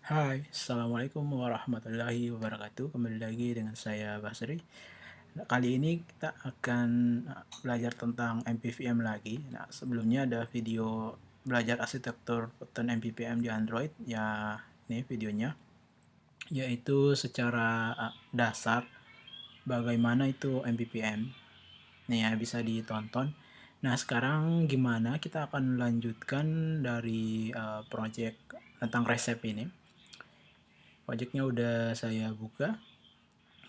Hai, Assalamualaikum warahmatullahi wabarakatuh. Kembali lagi dengan saya Basri. Nah, kali ini kita akan belajar tentang MPVM lagi. Nah, sebelumnya ada video belajar arsitektur pattern MPVM di Android. Ya, ini videonya. Yaitu secara dasar bagaimana itu MPVM. Nih ya, bisa ditonton. Nah, sekarang gimana kita akan melanjutkan dari project tentang resep ini. Projectnya udah saya buka,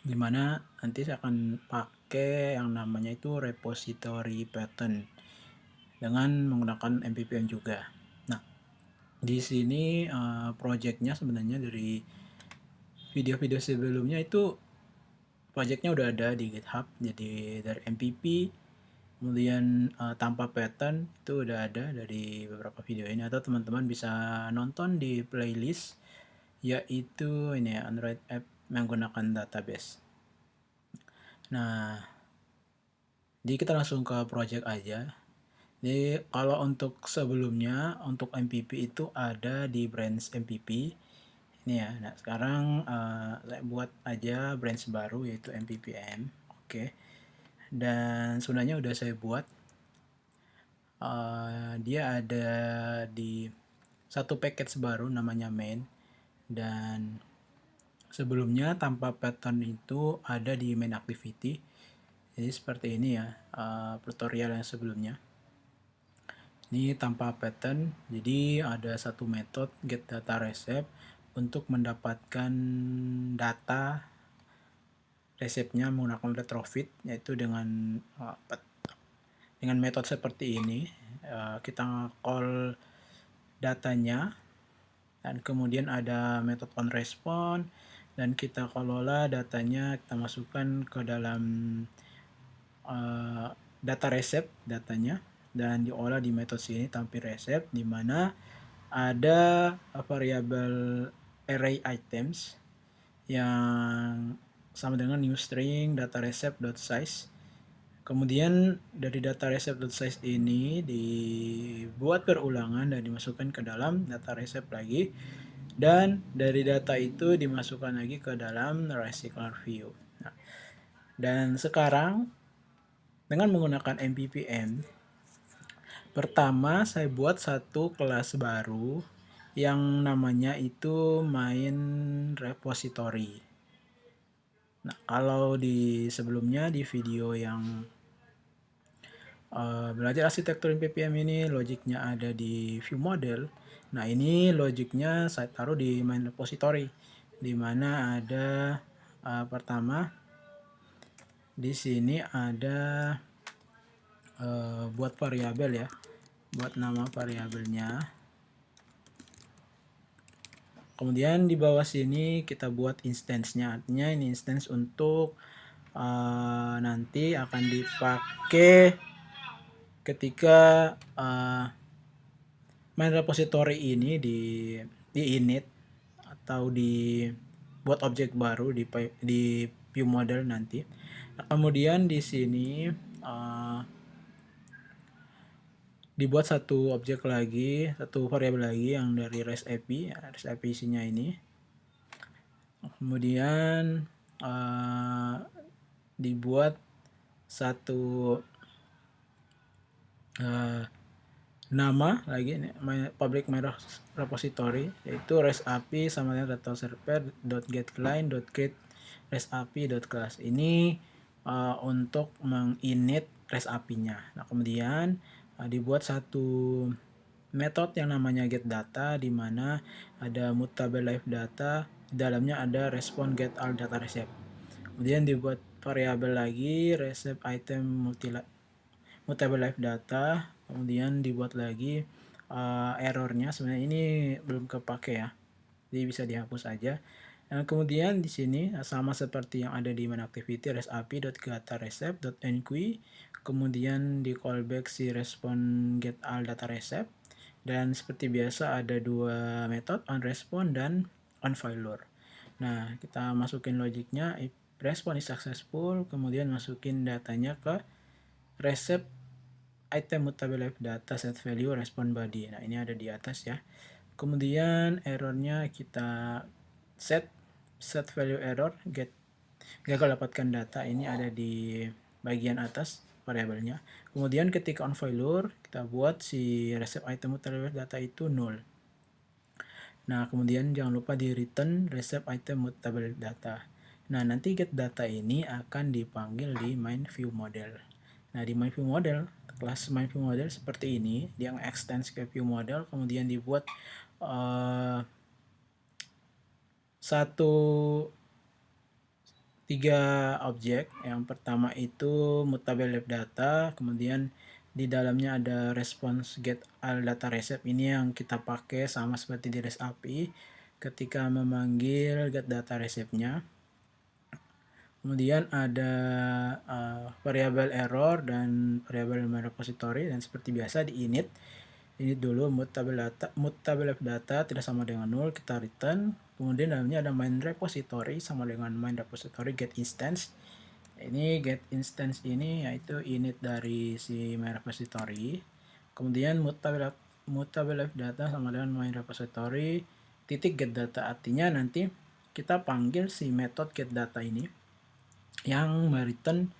dimana nanti saya akan pakai yang namanya itu repository pattern dengan menggunakan MPPM juga. Nah, di sini projectnya sebenarnya dari video-video sebelumnya itu projectnya udah ada di GitHub. Jadi dari MPP, kemudian tanpa pattern itu udah ada dari beberapa video ini, atau teman-teman bisa nonton di playlist yaitu ini ya, Android app menggunakan database. Nah, jadi kita langsung ke project aja. Jadi kalau untuk sebelumnya, untuk MPP itu ada di branch MPP. Ini ya, nah sekarang saya buat aja branch baru yaitu MPPM. Oke. Dan sebenarnya udah saya buat. Dia ada di satu package baru namanya main. Dan sebelumnya tanpa pattern itu ada di main activity. Jadi seperti ini ya, tutorial yang sebelumnya. Ini tanpa pattern, jadi ada satu metode get data receipt untuk mendapatkan data resepnya menggunakan retrofit, yaitu dengan metode seperti ini. Kita call datanya, dan kemudian ada metode on response, dan kita kelola datanya, kita masukkan ke dalam data resep datanya, dan diolah di metode sini tampil resep, di mana ada variabel array items yang sama dengan new string data receipt.size. Kemudian dari data receipt.size ini dibuat perulangan dan dimasukkan ke dalam data receipt lagi, dan dari data itu dimasukkan lagi ke dalam recycler view. Nah, dan sekarang dengan menggunakan MPPM, pertama saya buat satu kelas baru yang namanya itu main repository. Nah, kalau di sebelumnya di video yang belajar arsitektur MPPM ini logiknya ada di view model. Nah, ini logiknya saya taruh di main repository, di mana ada pertama di sini ada buat variabel ya, buat nama variabelnya. Kemudian di bawah sini kita buat instance-nya, artinya ini instance untuk nanti akan dipakai ketika main repository ini di init atau di buat objek baru di view model nanti. Nah, kemudian di sini dibuat satu objek lagi, satu variabel lagi yang dari REST API, REST API isinya ini. Kemudian dibuat satu nama lagi, public main repository, yaitu REST API sama dengan data server.getClient.create REST API.class. Ini untuk menginit REST API-nya. Nah, kemudian dibuat satu metode yang namanya getData, di mana ada mutable live data, di dalamnya ada respond get all data receipt. Kemudian dibuat variabel lagi receipt item mutable live data, kemudian dibuat lagi errornya, sebenarnya ini belum kepake ya, jadi bisa dihapus aja. Dan kemudian di sini sama seperti yang ada di main activity REST API.dataReceipt.enqueue, kemudian di callback si respond get all data receipt, dan seperti biasa ada dua metode on response dan on failure. Nah, kita masukin logiknya, if response is successful, kemudian masukin datanya ke receipt item mutable live data set value respond body. Nah, ini ada di atas ya. Kemudian errornya kita set value error, gagal dapatkan data, ini ada di bagian atas variabelnya. Kemudian ketika on failure, kita buat si receive item mutable data itu null. Nah, kemudian jangan lupa di return receive item mutable data. Nah, nanti get data ini akan dipanggil di main view model. Nah, di main view model, kelas main view model seperti ini, dia extend ke view model, kemudian dibuat tiga objek. Yang pertama itu mutable left data, kemudian di dalamnya ada response get all data receive. Ini yang kita pakai sama seperti di REST API ketika memanggil get data receive-nya. Kemudian ada variabel error dan variabel main repository, dan seperti biasa di init dulu mutable data tidak sama dengan null, kita return. Kemudian dalamnya ada main repository sama dengan main repository get instance. Ini get instance ini yaitu init dari si main repository. Kemudian mutable data sama dengan main repository titik get data, artinya nanti kita panggil si method get data ini yang mereturn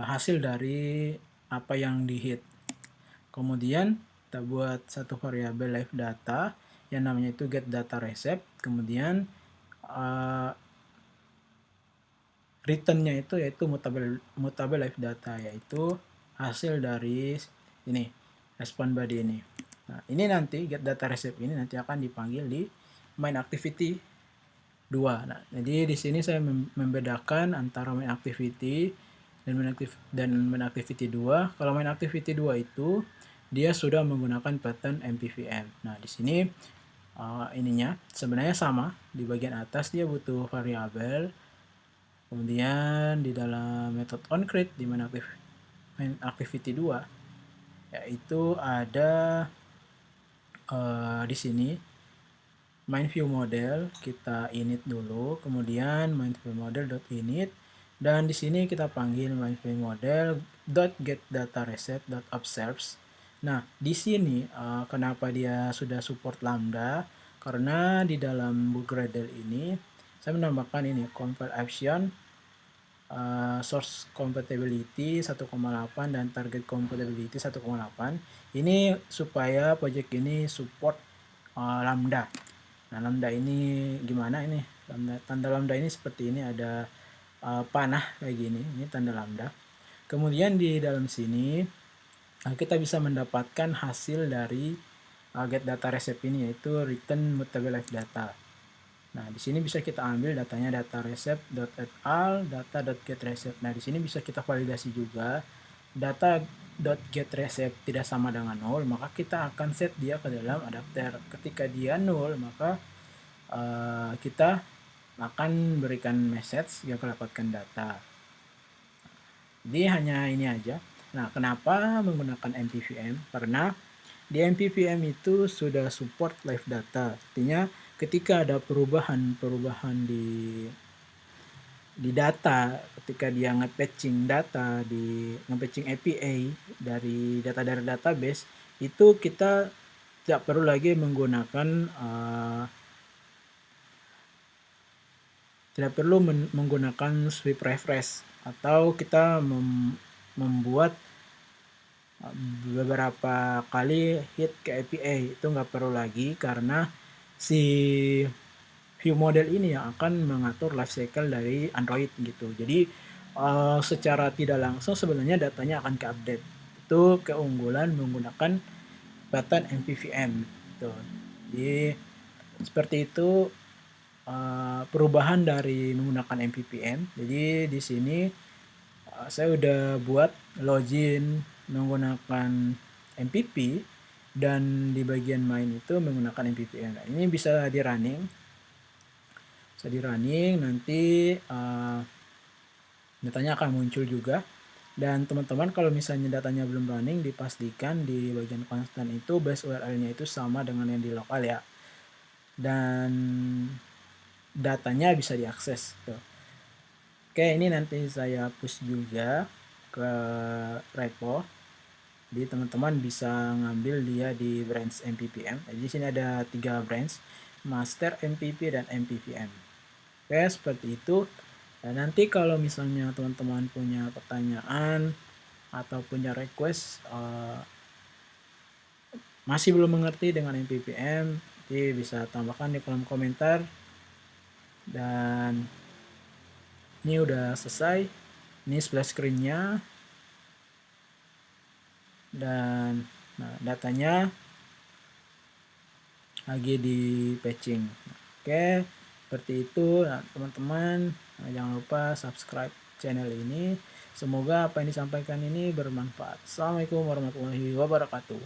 hasil dari apa yang di hit. Kemudian kita buat satu variabel live data yang namanya itu get data receive. Kemudian returnnya itu yaitu mutable live data, yaitu hasil dari ini respond body ini. Nah, ini nanti get data receive ini nanti akan dipanggil di main activity 2. Nah, jadi di sini saya membedakan antara main activity dan main activity 2. Kalau main activity 2 itu dia sudah menggunakan pattern MPVM. Nah, di sini ininya sebenarnya sama. Di bagian atas dia butuh variabel. Kemudian di dalam method onCreate di main activity 2 yaitu ada di sini main view model, kita init dulu, kemudian main view model.init, dan di sini kita panggil main view model .get data receive .observes. Nah, di sini kenapa dia sudah support lambda? Karena di dalam book Gradle ini saya menambahkan ini compile option, source compatibility 1,8 dan target compatibility 1,8. Ini supaya project ini support lambda. Nah, lambda ini gimana ini? Tanda lambda ini seperti ini, ada panah kayak gini. Ini tanda lambda. Kemudian di dalam sini kita bisa mendapatkan hasil dari get data receive ini, yaitu return mutable live data. Nah, di sini bisa kita ambil datanya data receive.al data.getReceive. Nah, di sini bisa kita validasi juga data.getReceive tidak sama dengan 0, maka kita akan set dia ke dalam adapter. Ketika dia 0, maka kita akan berikan message yang mendapatkan data. Jadi hanya ini aja. Nah, kenapa menggunakan MPVM? Karena di MPVM itu sudah support live data. Artinya ketika ada perubahan di data, ketika dia nge-patching data, nge-patching API dari data dari database, itu kita tidak perlu lagi menggunakan sweep refresh, atau kita membuat beberapa kali hit ke API. Itu nggak perlu lagi, karena si view model ini yang akan mengatur life cycle dari Android gitu. Jadi secara tidak langsung sebenarnya datanya akan ke-update. Itu keunggulan menggunakan pattern MPVM gitu. Jadi seperti itu perubahan dari menggunakan MPVM. Jadi di sini saya udah buat login menggunakan MPP, dan di bagian main itu menggunakan MPVM. Nah, ini bisa di running. Nanti datanya akan muncul juga. Dan teman-teman, kalau misalnya datanya belum running, dipastikan di bagian konstan itu base URL-nya itu sama dengan yang di lokal ya. Dan datanya bisa diakses tuh. Oke, ini nanti saya push juga ke repo. Jadi teman-teman bisa ngambil dia di branch MPVM. Jadi di sini ada 3 branch, Master, MPV, dan MPVM. Oke, seperti itu. Dan nanti kalau misalnya teman-teman punya pertanyaan atau punya request masih belum mengerti dengan MPVM, nanti bisa tambahkan di kolom komentar. Dan ini udah selesai. Ini splash screen-nya. Dan datanya lagi di patching. Oke, seperti itu. Nah, teman-teman, jangan lupa subscribe channel ini. Semoga apa yang disampaikan ini bermanfaat. Assalamualaikum warahmatullahi wabarakatuh.